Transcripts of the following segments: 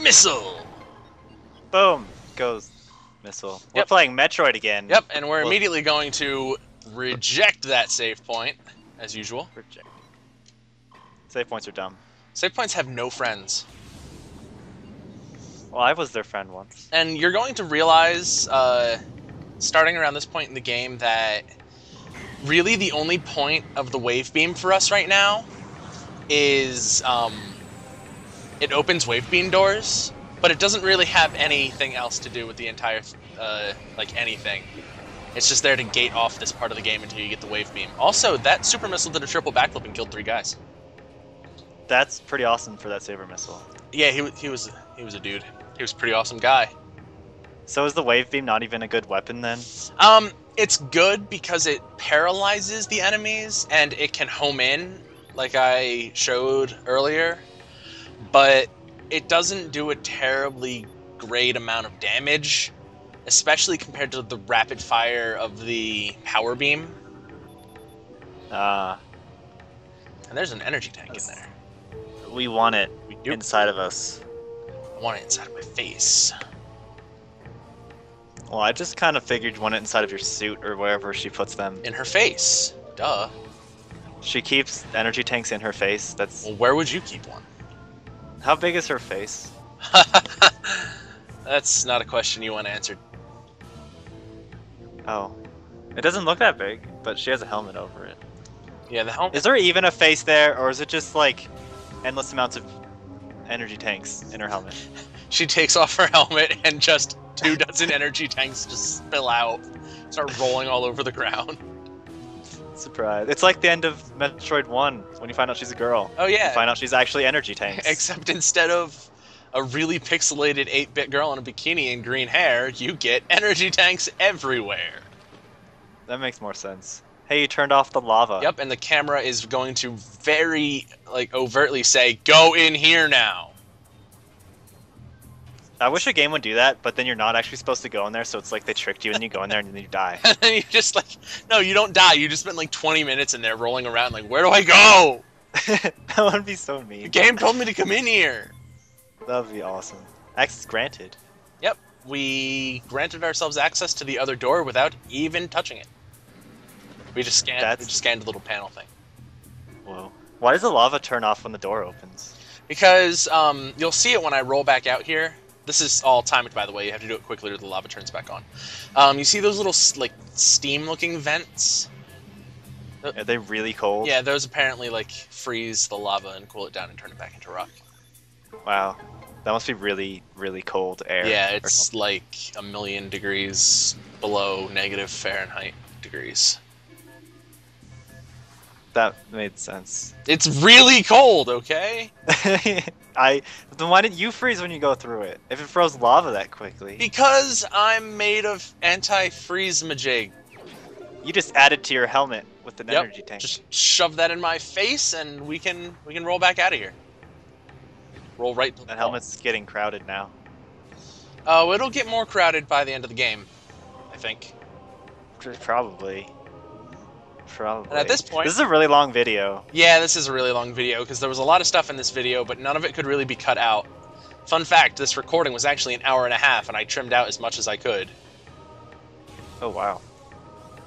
Missile! Boom! Goes missile. We're Yep. playing Metroid again. Yep, and we're immediately going to reject that save point, as usual. Reject. Save points are dumb. Save points have no friends. Well, I was their friend once. And you're going to realize, starting around this point in the game, that really the only point of the wave beam for us right now is it opens wave beam doors, but it doesn't really have anything else to do with the entire, like anything. It's just there to gate off this part of the game until you get the wave beam. Also, that super missile did a triple backflip and killed 3 guys. That's pretty awesome for that saber missile. Yeah, he was a dude. He was a pretty awesome guy. So is the wave beam not even a good weapon then? It's good because it paralyzes the enemies and it can home in, like I showed earlier, but it doesn't do a terribly great amount of damage, especially compared to the rapid fire of the power beam. Ah. And there's an energy tank in there. We want it We do. inside of us. I want it inside of my face. Well, I just kind of figured you want it inside of your suit or wherever she puts them. In her face. Duh. She keeps energy tanks in her face. That's... Well, where would you keep one? How big is her face? That's not a question you want answered. Oh. It doesn't look that big, but she has a helmet over it. Yeah, the helmet. Is there even a face there, or is it just like endless amounts of energy tanks in her helmet? She takes off her helmet and just 2 dozen energy tanks just spill out, start rolling all over the ground. Surprise. It's like the end of Metroid 1, when you find out she's a girl. Oh yeah. You find out she's actually energy tanks. Except instead of a really pixelated 8-bit girl in a bikini and green hair, you get energy tanks everywhere. That makes more sense. Hey, you turned off the lava. Yep, and the camera is going to very, like, overtly say, "Go in here now." I wish a game would do that, but then you're not actually supposed to go in there, so it's like they tricked you and you go in there and then you die. And then you just like, no, you don't die. You just spend like 20 minutes in there rolling around like, where do I go? That would be so mean. The game told me to come in here. That would be awesome. Access granted. Yep, we granted ourselves access to the other door without even touching it. We just scanned the little panel thing. Whoa. Why does the lava turn off when the door opens? Because you'll see it when I roll back out here. This is all timed, by the way. You have to do it quickly or the lava turns back on. You see those little like steam-looking vents? Are they really cold? Yeah, those apparently like freeze the lava and cool it down and turn it back into rock. Wow. That must be really, really cold air. Yeah, it's like 1,000,000 degrees below -Fahrenheit degrees. That made sense. It's really cold, okay? Then why didn't you freeze when you go through it? If it froze lava that quickly. Because I'm made of anti-freeze majig. You just added to your helmet with an energy tank. Just shove that in my face and we can roll back out of here. Roll right. That helmet's getting crowded now. Oh, it'll get more crowded by the end of the game, I think. Probably. Probably. And at this point... This is a really long video. Yeah, this is a really long video, because there was a lot of stuff in this video, but none of it could really be cut out. Fun fact, this recording was actually 1.5 hours, and I trimmed out as much as I could. Oh, wow.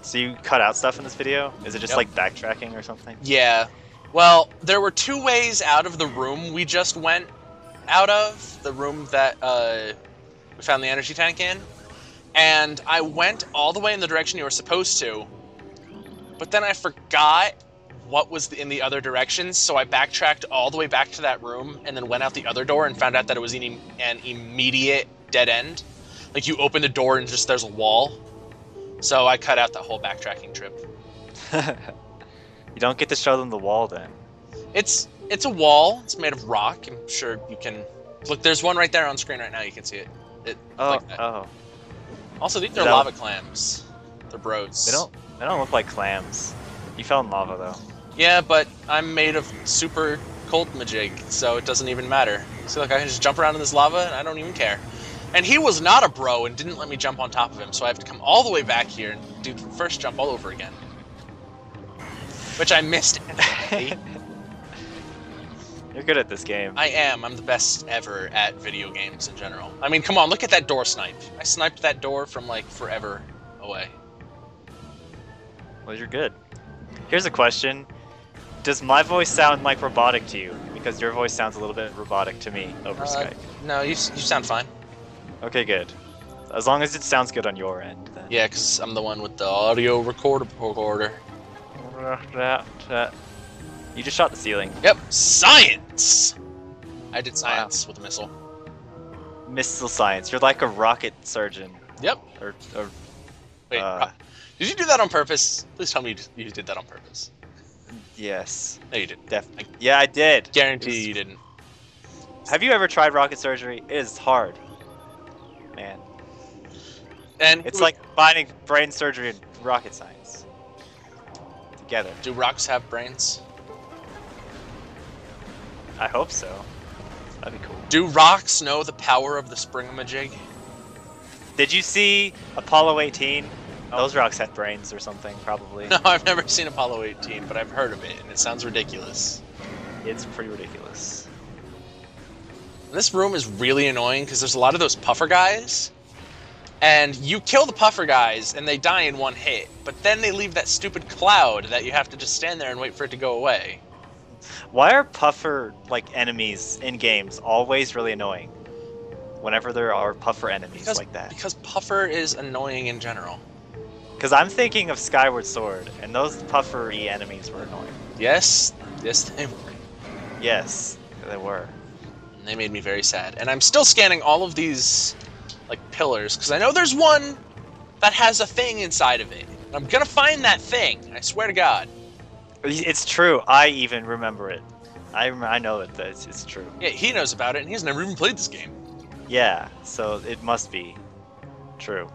So you cut out stuff in this video? Is it just like backtracking or something? Yeah. Well, there were 2 ways out of the room we just went out of. The room that we found the energy tank in. And I went all the way in the direction you were supposed to. But then I forgot what was in the other direction, so I backtracked all the way back to that room and then went out the other door and found out that it was an immediate dead end. Like, you open the door and just there's a wall. So I cut out that whole backtracking trip. You don't get to show them the wall then. It's a wall. It's made of rock. I'm sure you can... Look, there's one right there on screen right now. You can see it. Like that. Oh. Also, these are lava clams. They're bros. They don't look like clams. You fell in lava, though. Yeah, but I'm made of super cold majig, so it doesn't even matter. See, look, I can just jump around in this lava, and I don't even care. And he was not a bro and didn't let me jump on top of him, so I have to come all the way back here and do the first jump all over again. Which I missed. You're You're good at this game. I am. I'm the best ever at video games in general. I mean, come on, look at that door snipe. I sniped that door from, like, forever away. Well, you're good. Here's a question. Does my voice sound, like, robotic to you? Because your voice sounds a little bit robotic to me over Skype. No, you sound fine. Okay, good. As long as it sounds good on your end, then. Yeah, because I'm the one with the audio recorder. You just shot the ceiling. Yep, science! I did science with a missile. Missile science. You're like a rocket surgeon. Yep. Wait, did you do that on purpose? Please tell me you did that on purpose. Yes. No, you didn't. Definitely. Yeah, I did. Guarantee you didn't. Have you ever tried rocket surgery? It is hard. Man. And it's like combining brain surgery and rocket science. Together. Do rocks have brains? I hope so. That'd be cool. Do rocks know the power of the springamajig? Did you see Apollo 18? Those rocks had brains or something, probably. No, I've never seen Apollo 18, but I've heard of it, and it sounds ridiculous. It's pretty ridiculous. This room is really annoying because there's a lot of those puffer guys, and you kill the puffer guys and they die in one hit, but then they leave that stupid cloud that you have to just stand there and wait for it to go away. Why are puffer, like, enemies in games always really annoying? Whenever there are puffer enemies like that. Because puffer is annoying in general. Because I'm thinking of Skyward Sword, and those puffery enemies were annoying. Yes, they were. Yes, they were. And they made me very sad. And I'm still scanning all of these, like, pillars, because I know there's one that has a thing inside of it. And I'm gonna find that thing, I swear to God. It's true. I even remember it. I know that it's true. Yeah, he knows about it, and he's never even played this game. Yeah, so it must be true.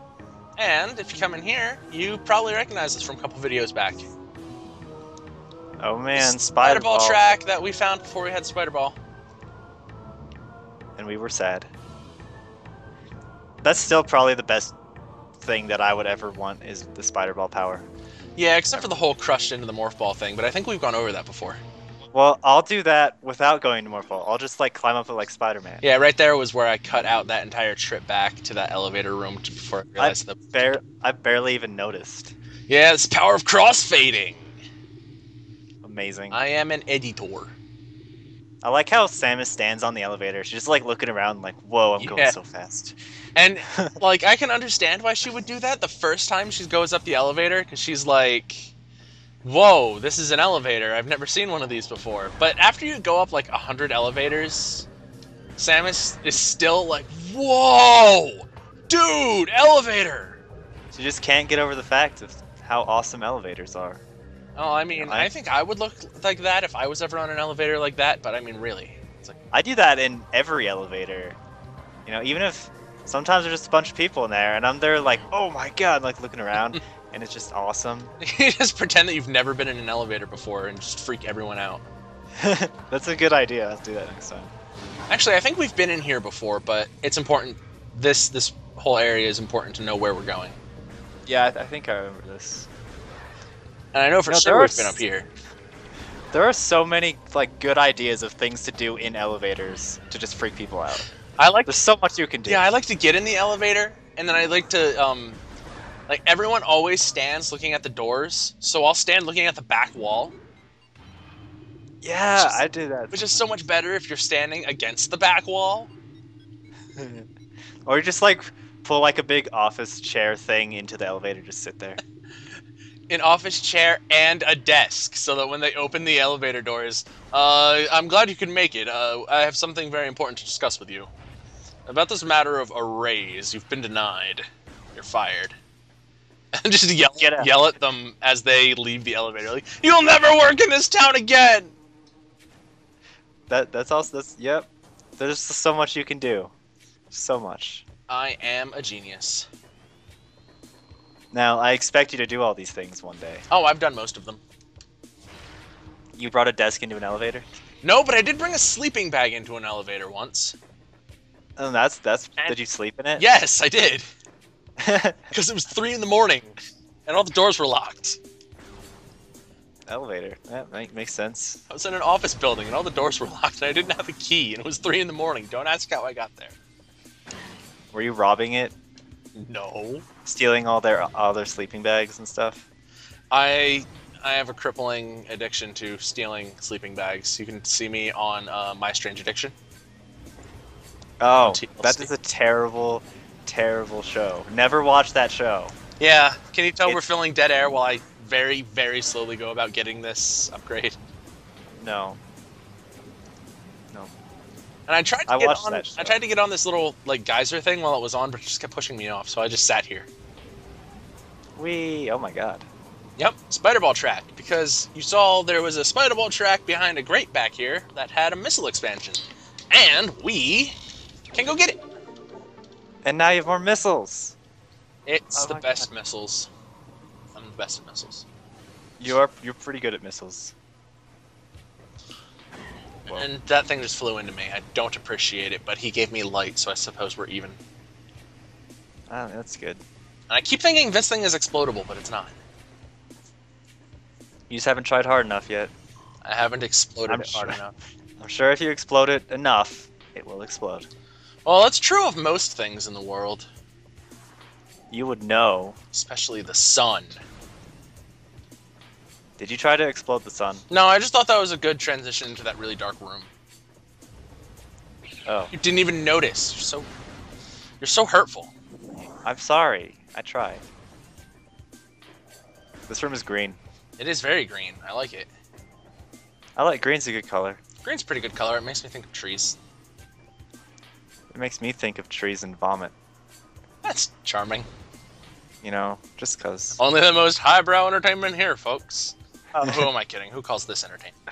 And if you come in here, you probably recognize this from a couple videos back. Oh man, Spider Ball track that we found before we had Spider Ball. And we were sad. That's still probably the best thing that I would ever want is the Spider Ball power. Yeah, except for the whole crushed into the Morph Ball thing, but I think we've gone over that before. Well, I'll do that without going to Morph Ball. I'll just, like, climb up it like Spider-Man. Yeah, right there was where I cut out that entire trip back to that elevator room before I realized I barely even noticed. Yeah, it's the power of crossfading. Amazing. I am an editor. I like how Samus stands on the elevator. She's just, like, looking around like, whoa, I'm going so fast. And, like, I can understand why she would do that the first time she goes up the elevator, because she's like, whoa, this is an elevator. I've never seen one of these before. But after you go up, like, 100 elevators, Samus is still like, whoa, dude, elevator! She just can't get over the fact of how awesome elevators are. Oh, I mean, I think I would look like that if I was ever on an elevator like that, but I mean, really. It's like, I do that in every elevator. You know, even if sometimes there's just a bunch of people in there, and I'm there like, oh my god, like looking around, and it's just awesome. You just pretend that you've never been in an elevator before and just freak everyone out. That's a good idea. Let's do that next time. Actually, I think we've been in here before, but it's important. This whole area is important to know where we're going. Yeah, I think I remember this. And I know for sure we've been up here. There are so many like good ideas of things to do in elevators to just freak people out. There's so much you can do. Yeah, I like to get in the elevator, and then I like to like everyone always stands looking at the doors, so I'll stand looking at the back wall. Yeah, I do that. Which is so much better if you're standing against the back wall. Or just like pull like a big office chair thing into the elevator, just sit there. An office chair and a desk, so that when they open the elevator doors, I'm glad you could make it. I have something very important to discuss with you. About this matter of a raise, you've been denied. You're fired. And just yell at them as they leave the elevator, like, you'll never work in this town again! Yep. There's so much you can do. So much. I am a genius. Now, I expect you to do all these things one day. Oh, I've done most of them. You brought a desk into an elevator? No, but I did bring a sleeping bag into an elevator once. Oh, did you sleep in it? Yes, I did. Because it was 3 in the morning, and all the doors were locked. Elevator. That makes sense. I was in an office building and all the doors were locked and I didn't have a key and it was 3 in the morning. Don't ask how I got there. Were you robbing it? No. Stealing all their sleeping bags and stuff? I have a crippling addiction to stealing sleeping bags. You can see me on My Strange Addiction. Oh, that is a terrible, terrible show. Never watch that show. Yeah, can you tell we're filling dead air while I very, very slowly go about getting this upgrade? No. No. And I tried to watched that show. I tried to get on this little like geyser thing while it was on, but it just kept pushing me off, so I just sat here. Oh my god. Yep, spider ball track, because you saw there was a spider ball track behind a grate back here that had a missile expansion. And we can go get it. And now you have more missiles. It's the best missiles. I'm the best at missiles. You're pretty good at missiles. Whoa. And that thing just flew into me. I don't appreciate it, but he gave me light, so I suppose we're even. Ah, that's good. And I keep thinking this thing is explodable, but it's not. You just haven't tried hard enough yet. I haven't exploded it hard enough. I'm sure if you explode it enough, it will explode. Well, that's true of most things in the world. You would know. Especially the sun. Did you try to explode the sun? No, I just thought that was a good transition into that really dark room. Oh. You didn't even notice. You're so hurtful. I'm sorry. I tried. This room is green. It is very green. I like it. I like green's a good color. Green's a pretty good color. It makes me think of trees. It makes me think of trees and vomit. That's charming. You know, just cause. Only the most highbrow entertainment here, folks. Who am I kidding? Who calls this entertainment?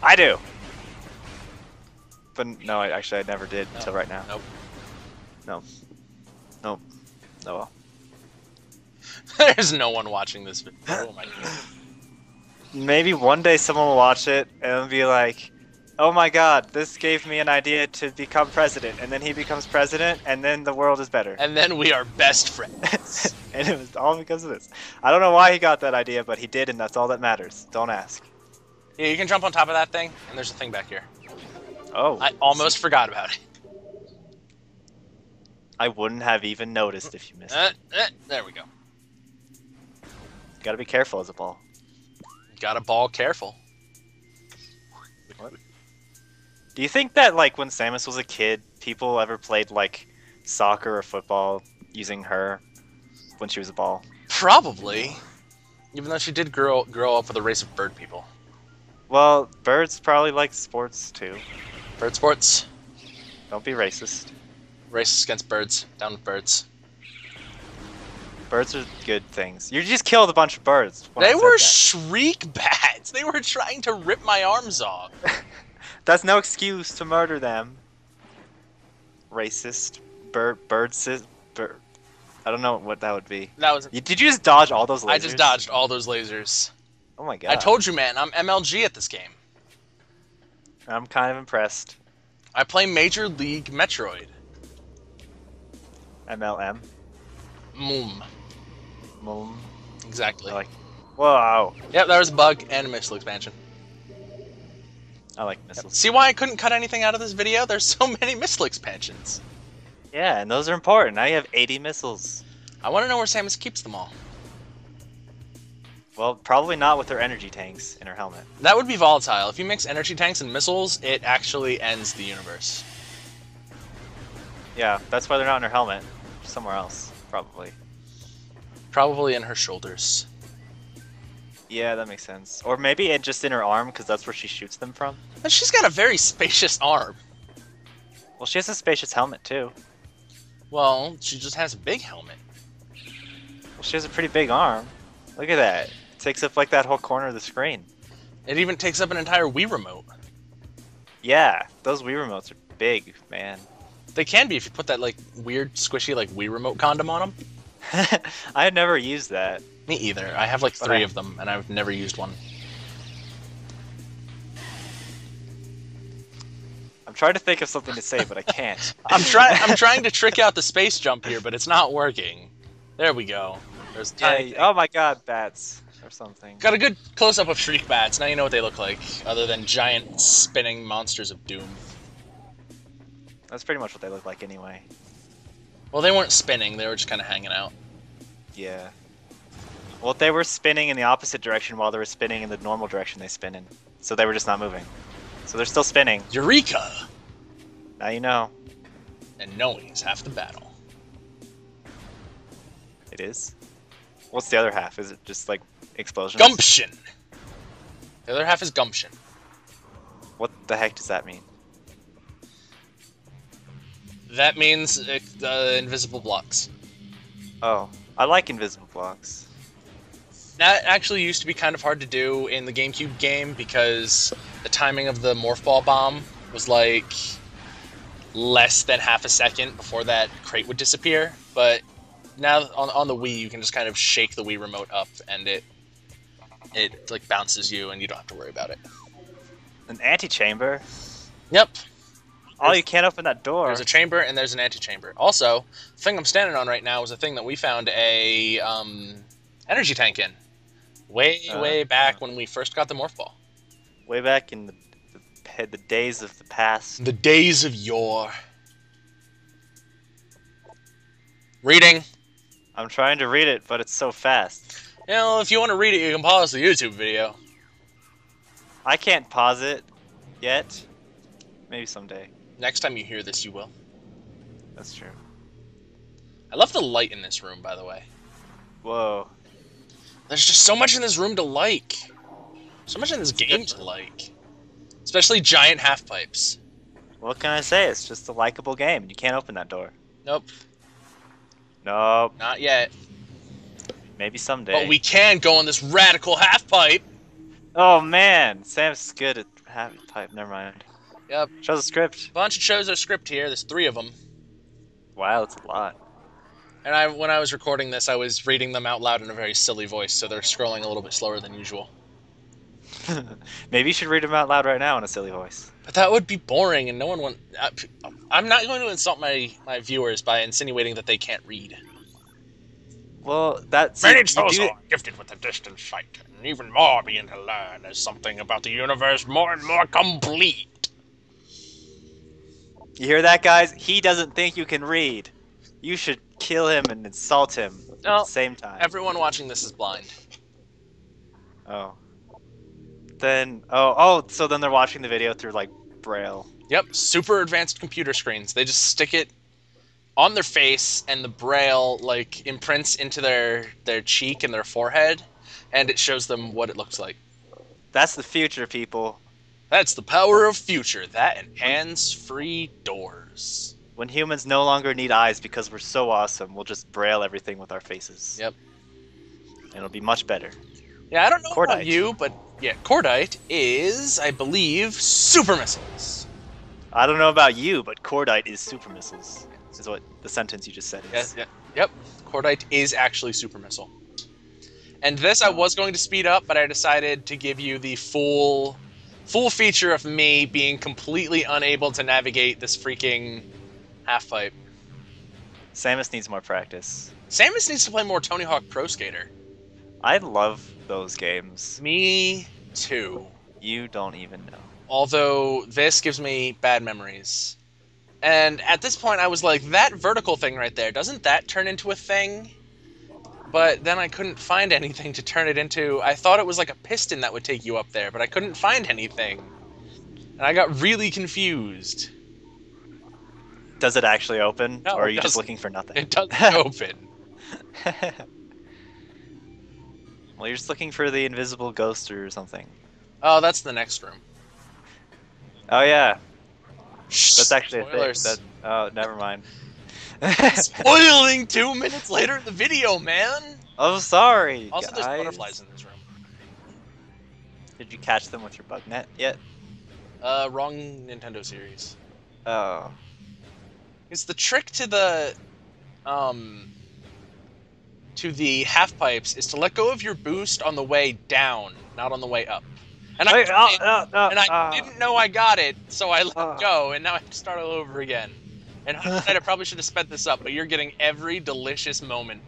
I do. But no, I never did until right now. Nope. No. Nope. No. There's no one watching this video. Who am I kidding? Maybe one day someone will watch it and it'll be like, oh my god, this gave me an idea to become president. And then he becomes president, and then the world is better. And then we are best friends. And it was all because of this. I don't know why he got that idea, but he did, and that's all that matters. Don't ask. Yeah, you can jump on top of that thing, and there's a thing back here. Oh. I almost forgot about it. I wouldn't have even noticed if you missed it. There we go. Gotta be careful as a ball. Gotta ball careful. What? Do you think that, like, when Samus was a kid, people ever played, like, soccer or football using her when she was a ball? Probably. Even though she did grow up with a race of bird people. Well, birds probably like sports, too. Bird sports. Don't be racist. Racist against birds. Down with birds. Birds are good things. You just killed a bunch of birds. They were shriek bats. They were trying to rip my arms off. That's no excuse to murder them. Racist. Bird. I don't know what that would be. That was. Did you just dodge all those lasers? I just dodged all those lasers. Oh my god. I told you, man. I'm MLG at this game. I'm kind of impressed. I play Major League Metroid. MLM. Moom. Moom. Exactly. I like. Whoa. Yep, that was a bug and a missile expansion. I like missiles. See why I couldn't cut anything out of this video? There's so many missile expansions. Yeah, and those are important. Now you have 80 missiles. I want to know where Samus keeps them all. Well, probably not with her energy tanks in her helmet. That would be volatile. If you mix energy tanks and missiles, it actually ends the universe. Yeah, that's why they're not in her helmet. Somewhere else, probably. Probably in her shoulders. Yeah, that makes sense. Or maybe just in her arm, because that's where she shoots them from. But she's got a very spacious arm. Well, she has a spacious helmet, too. Well, she just has a big helmet. Well, she has a pretty big arm. Look at that. It takes up, like, that whole corner of the screen. It even takes up an entire Wii remote. Yeah, those Wii remotes are big, man. They can be if you put that, like, weird, squishy, like, Wii remote condom on them. I had never used that. Me either. I have, like, 3 of them, and I've never used one. I'm trying to think of something to say, but I can't. I'm trying to trick out the space jump here, but it's not working. There we go. There's Yeah, oh my god, bats. or something. Got a good close-up of Shriek Bats. Now you know what they look like, other than giant spinning monsters of doom. That's pretty much what they look like anyway. Well, they weren't spinning, they were just kind of hanging out. Yeah. Well, they were spinning in the opposite direction while they were spinning in the normal direction they spin in. So they were just not moving. So they're still spinning. Eureka! Now you know. And knowing is half the battle. It is? What's the other half? Is it just like explosions? Gumption! The other half is gumption. What the heck does that mean? That means invisible blocks. Oh, I like invisible blocks. That actually used to be kind of hard to do in the GameCube game because the timing of the Morph Ball bomb was like less than half a second before that crate would disappear. But now on the Wii, you can just kind of shake the Wii remote up and it like bounces you and you don't have to worry about it. An antechamber? Yep. Oh, you can't open that door. There's a chamber and there's an antechamber. Also, the thing I'm standing on right now is a thing that we found a energy tank in. Way back when we first got the Morph Ball. Way back in the days of the past. The days of yore. Reading. I'm trying to read it, but it's so fast. You know, if you want to read it, you can pause the YouTube video. I can't pause it yet. Maybe someday. Next time you hear this, you will. That's true. I love the light in this room, by the way. Whoa. There's just so much in this room to like. So much in this game to like. Especially giant half-pipes. What can I say? It's just a likable game. You can't open that door. Nope. Nope. Not yet. Maybe someday. But we can go on this radical half-pipe. Oh man, Sam's good at half-pipe. Never mind. Yep. Show the script. Bunch of shows are script here. There's 3 of them. Wow, that's a lot. And when I was recording this, I was reading them out loud in a very silly voice, so they're scrolling a little bit slower than usual. Maybe you should read them out loud right now in a silly voice. But that would be boring, and no one want. I'm not going to insult my viewers by insinuating that they can't read. Well, that's... Many souls are gifted with a distant sight, and even more begin to learn as something about the universe more and more complete. You hear that, guys? He doesn't think you can read. You should kill him and insult him at the same time. Everyone watching this is blind. Oh. Then... Oh, so then they're watching the video through, like, Braille. Yep, super advanced computer screens. They just stick it on their face, and the Braille, like, imprints into their cheek and their forehead, and it shows them what it looks like. That's the future, people. That's the power of future. That and hands-free doors. When humans no longer need eyes because we're so awesome, we'll just Braille everything with our faces. Yep. And it'll be much better. Yeah, I don't know Cordite. about you, but yeah, Cordite is, I believe, super missiles. I don't know about you, but Cordite is super missiles. Is what the sentence you just said is. Yep. Cordite is actually super missile. And this I was going to speed up, but I decided to give you the full feature of me being completely unable to navigate this freaking half-pipe. Samus needs more practice. Samus needs to play more Tony Hawk Pro Skater. I love those games. Me too. You don't even know. Although this gives me bad memories. And at this point I was like, that vertical thing right there, doesn't that turn into a thing? But then I couldn't find anything to turn it into. I thought it was like a piston that would take you up there, but I couldn't find anything. And I got really confused. Does it actually open? No, or are you just looking for nothing? It doesn't open. Well, you're just looking for the invisible ghost or something. Oh, that's the next room. Oh, yeah. Shh, That's actually spoilers. a thing. Oh, never mind. Spoiling 2 minutes later in the video, man! Oh, sorry, Also, there's guys. butterflies in this room. Did you catch them with your bug net yet? Wrong Nintendo series. Oh. It's the trick to the half pipes is to let go of your boost on the way down, not on the way up. And I didn't know I got it, so I let go, and now I have to start all over again. And I probably should have sped this up, but you're getting every delicious moment.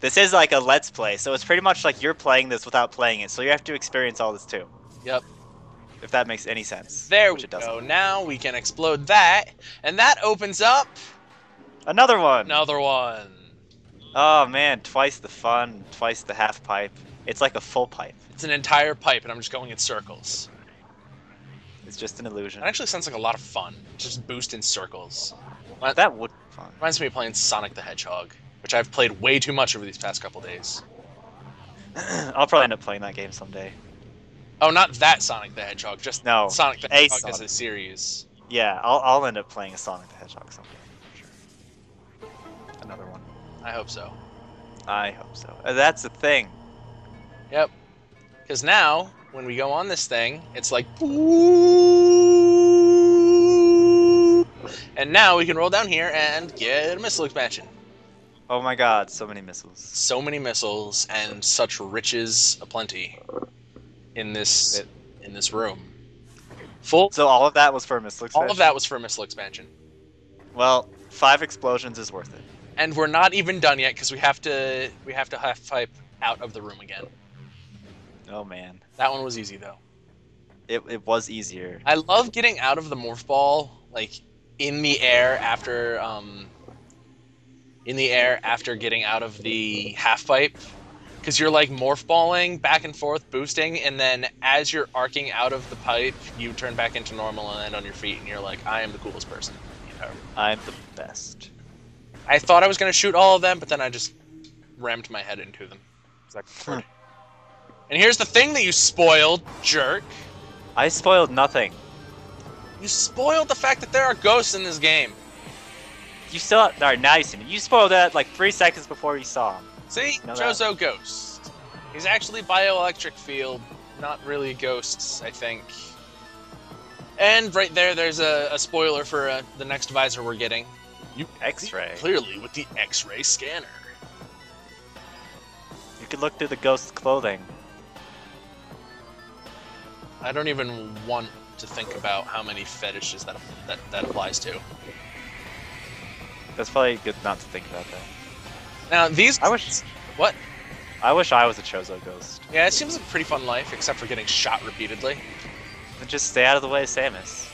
This is like a Let's Play, so it's pretty much like you're playing this without playing it, so you have to experience all this too. Yep. If that makes any sense. There which we it doesn't. go. Now we can explode that, and that opens up Another one! another one. Oh man, twice the fun, twice the half pipe. It's like a full pipe. It's an entire pipe, and I'm just going in circles. It's just an illusion. That actually sounds like a lot of fun. Just boost in circles. That would be fun. Reminds me of playing Sonic the Hedgehog, which I've played way too much over these past couple days. I'll probably end up playing that game someday. Oh, not that Sonic the Hedgehog, just No, Sonic the a Hedgehog Sonic. as a series. Yeah, I'll end up playing a Sonic the Hedgehog someday. For sure. Another one. I hope so. I hope so. That's the thing. Yep. Because now, when we go on this thing, it's like... And now we can roll down here and get a missile expansion. Oh my god, so many missiles. So many missiles and such riches aplenty in this room. Full. So all of that was for a missile expansion? All of that was for a missile expansion. Well, 5 explosions is worth it. And we're not even done yet because we have to half pipe out of the room again. Oh man. That one was easy though. It was easier. I love getting out of the morph ball like in the air after getting out of the half pipe, because you're like morph balling back and forth, boosting, and then as you're arcing out of the pipe, you turn back into normal and land on your feet, and you're like, I am the coolest person. You know? I'm the best. I thought I was gonna shoot all of them, but then I just rammed my head into them. And here's the thing that you spoiled, jerk. I spoiled nothing. You spoiled the fact that there are ghosts in this game. You still... Alright, now you see me. You spoiled that like 3 seconds before you saw him. See? You know Chozo Ghost. He's actually bioelectric field, not really ghosts, I think. And right there's a spoiler for the next visor we're getting. You X-ray. Clearly with the X-ray scanner. You could look through the ghost's clothing. I don't even want to think about how many fetishes that applies to. That's probably good not to think about that. Now these... I wish... What? I wish I was a Chozo ghost. Yeah, it seems like a pretty fun life, except for getting shot repeatedly. And just stay out of the way of Samus.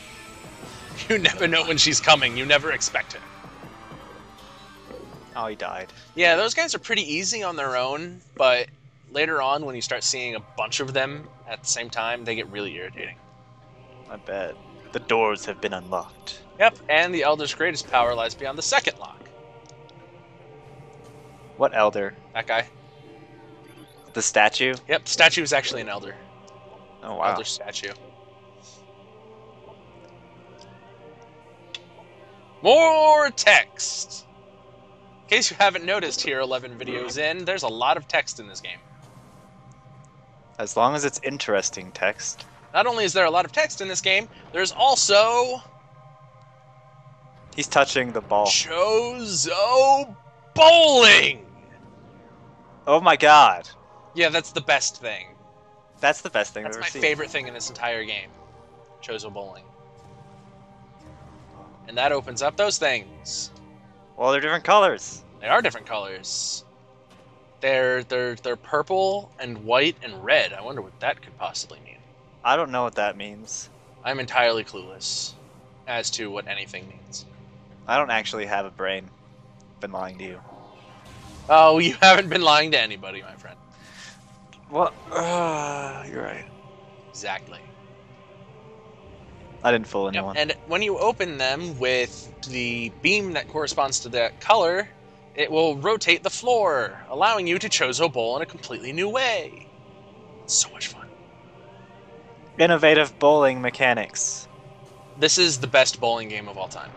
You never know when she's coming. You never expect it. Oh, he died. Yeah, those guys are pretty easy on their own, but later on, when you start seeing a bunch of them at the same time, they get really irritating. I bet. The doors have been unlocked. Yep, and the Elder's greatest power lies beyond the second lock. What elder? That guy. The statue? Yep, statue is actually an Elder. Oh, wow. Elder statue. More text! In case you haven't noticed here 11 videos in, there's a lot of text in this game. As long as it's interesting text. Not only is there a lot of text in this game, there's also... He's touching the ball. Chozo Bowling! Oh my god. Yeah, that's the best thing. That's the best thing That's I've my ever seen. favorite thing in this entire game. Chozo Bowling. And that opens up those things. Well, they're different colors. They are different colors. They're purple and white and red. I wonder what that could possibly mean. I don't know what that means. I'm entirely clueless as to what anything means. I don't actually have a brain. Been lying to you. Oh, you haven't been lying to anybody, my friend. Well, you're right. Exactly. I didn't fool Yep. anyone. And when you open them with the beam that corresponds to that color, it will rotate the floor, allowing you to Chozo Bowl in a completely new way. It's so much fun. Innovative bowling mechanics. This is the best bowling game of all time.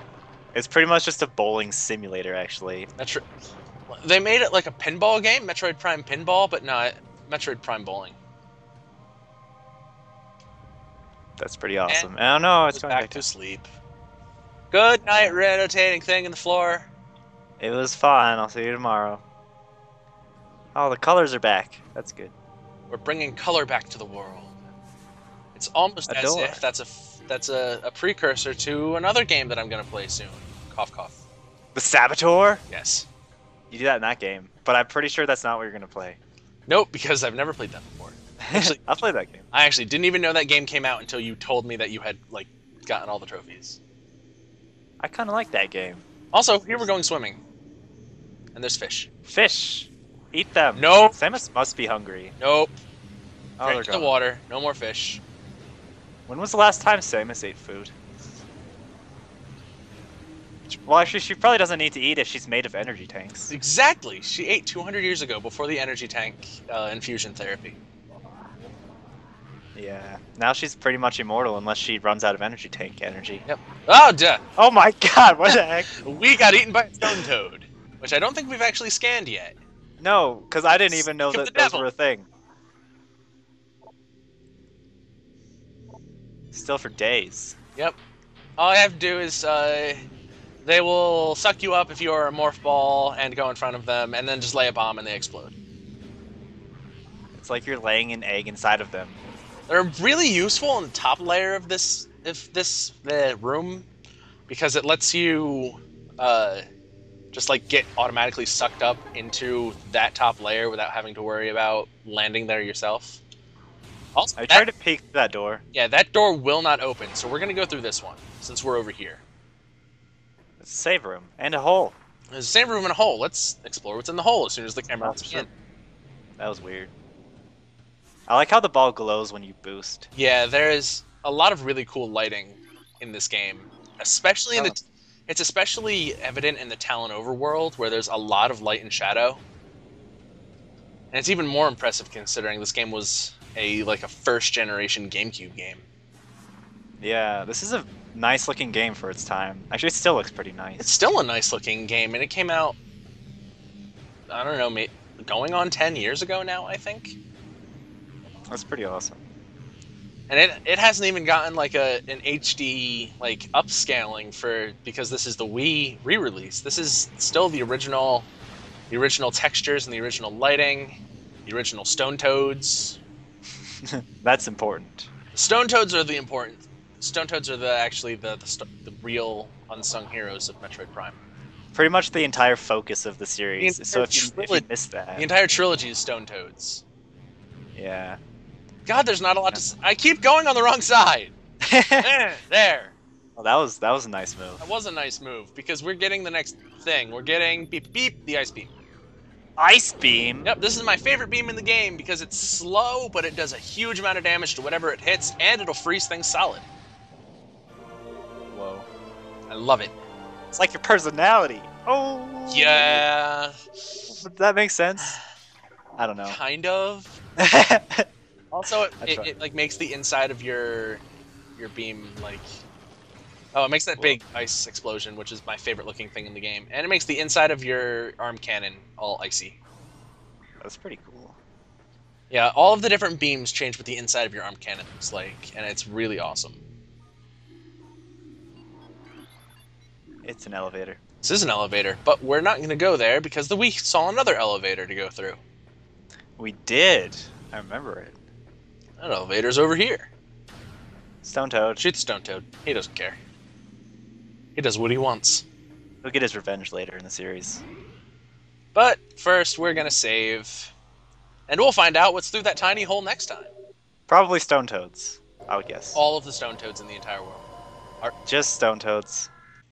It's pretty much just a bowling simulator, actually. They made it like a pinball game, Metroid Prime Pinball, but not Metroid Prime Bowling. That's pretty awesome. I don't know, it's Goes going back to sleep. Good night, rotating thing in the floor. It was fun. I'll see you tomorrow. Oh, the colors are back. That's good. We're bringing color back to the world. It's almost as Adore. if that's a precursor to another game that I'm gonna play soon. Cough, cough. The Saboteur? Yes. You do that in that game, but I'm pretty sure that's not what you're gonna play. Nope, because I've never played that before. Actually, I'll play that game. I actually didn't even know that game came out until you told me that you had like gotten all the trophies. I kind of like that game. Also, here we're going swimming, and there's fish. Fish, eat them. Nope. Samus must be hungry. Nope. Oh, Straight they're to the gone. water. No more fish. When was the last time Samus ate food? Well, actually, she probably doesn't need to eat if she's made of energy tanks. Exactly. She ate 200 years ago before the energy tank infusion therapy. Yeah. Now she's pretty much immortal unless she runs out of energy tank energy. Yep. Oh, duh. Oh my god, what the heck? We got eaten by a stone toad, which I don't think we've actually scanned yet. No, because I didn't even know Skip that the those devil. were a thing. Still for days. Yep. All I have to do is, they will suck you up if you are a morph ball and go in front of them, and then just lay a bomb and they explode. It's like you're laying an egg inside of them. They're really useful in the top layer of this room because it lets you just like get automatically sucked up into that top layer without having to worry about landing there yourself. Also, I tried to peek through that door. Yeah, that door will not open, so we're gonna go through this one since we're over here. It's a save room and a hole. There's the same room and a hole. Let's explore what's in the hole as soon as the camera lets me in. That was weird. I like how the ball glows when you boost. Yeah, there's a lot of really cool lighting in this game, especially in the. It's especially evident in the Talon overworld where there's a lot of light and shadow, and it's even more impressive considering this game was a first generation GameCube game. Yeah, this is a nice looking game for its time. Actually, it still looks pretty nice. It's still a nice looking game, and it came out, I don't know, going on 10 years ago now, I think. That's pretty awesome. And it hasn't even gotten like an HD upscaling because this is the Wii re-release. This is still the original textures and the original lighting, the original Stone Toads. That's important. Stone Toads are the important. Stone Toads are actually the real unsung heroes of Metroid Prime. Pretty much the entire focus of the series. So if you missed that, the entire trilogy is Stone Toads. Yeah. God, there's not a lot to. I keep going on the wrong side. There. Well, that was a nice move. That was a nice move because we're getting the next thing. We're getting beep beep the ice beam. Ice beam. Yep, this is my favorite beam in the game because it's slow, but it does a huge amount of damage to whatever it hits, and it'll freeze things solid. Whoa. I love it. It's like your personality. Oh. Yeah. Does that make sense? I don't know. Kind of. Also, it makes the inside of your beam it makes that big ice explosion, which is my favorite looking thing in the game, and it makes the inside of your arm cannon all icy. That's pretty cool. Yeah, all of the different beams change what the inside of your arm cannon looks like, and it's really awesome. It's an elevator. This is an elevator, but we're not going to go there because we saw another elevator to go through. We did. I remember it. That elevator's over here. Stone Toad. Shoot the Stone Toad. He doesn't care. He does what he wants. He'll get his revenge later in the series. But first, we're going to save, and we'll find out what's through that tiny hole next time. Probably Stone Toads, I would guess. All of the Stone Toads in the entire world. Just Stone Toads.